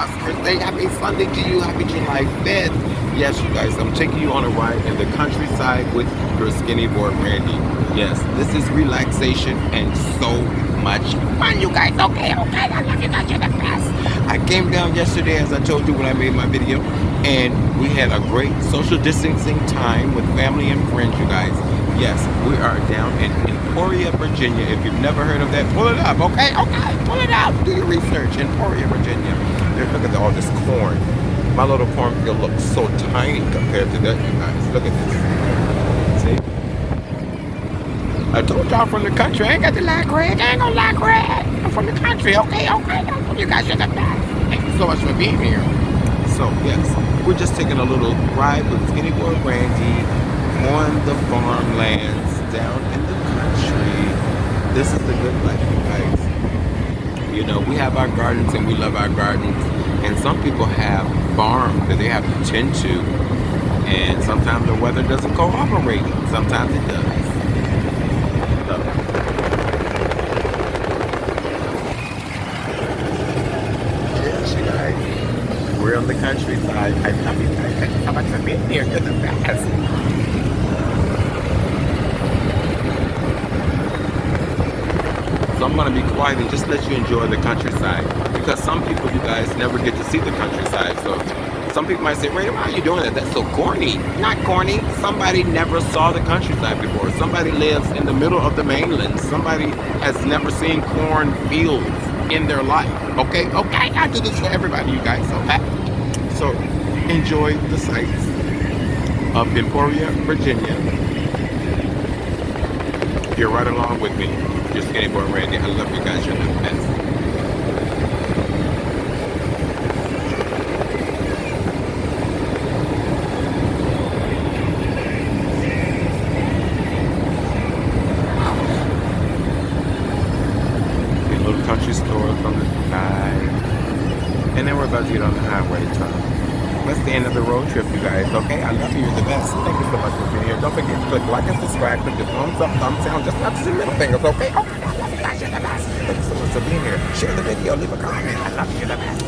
prosperous day. Happy Sunday to you. Happy July 5th. Yes, you guys, I'm taking you on a ride in the countryside with your skinny boy Randy. Yes, this is relaxation and so much fun, you guys. Okay, I love you guys. You're the best. I came down yesterday, as I told you when I made my video, and we had a great social distancing time with family and friends, you guys. Yes, we are down in Emporia, Virginia. If you've never heard of that, pull it up, okay? Pull it up. Do your research. Emporia, Virginia. Look at all this corn. My little cornfield looks so tiny compared to that, you guys. Look at this. See? I told y'all from the country. I ain't got to lie, Greg. I ain't gonna lie, Greg. I'm from the country, okay? You guys are the best. Thank you so much for being here. So, yes, we're just taking a little ride with Skinny Boy Randy on the farmlands down in the country. This is the good life, you guys. You know, we have our gardens and we love our gardens. And some people have farms that they have to tend to. And sometimes the weather doesn't cooperate. Sometimes it does. So. Yes, you guys. We're on the countryside. I love you guys. Thank you so much for being here. You're the best. So I'm going to be quiet and just let you enjoy the countryside. Because some people, you guys, never get to see the countryside. So some people might say, Randy, why are you doing that? That's so corny. Not corny. Somebody never saw the countryside before. Somebody lives in the middle of the mainland. Somebody has never seen corn fields in their life. Okay? I do this for everybody, you guys. Okay? So enjoy the sights of Emporia, Virginia. You're right along with me. Your skinny boy Randy. I love you guys. You're the best. A little country store from the side. And then we're about to get on the highway turn. That's the end of the road trip, you guys. Okay, I love you. You're the best. Thank you so much for being here. Don't forget to click like and subscribe. Click the thumbs up, thumbs down. Just not the middle fingers, okay? I love you guys. You're the best. Thank you so much for being here. Share the video. Leave a comment. I love you. You're the best.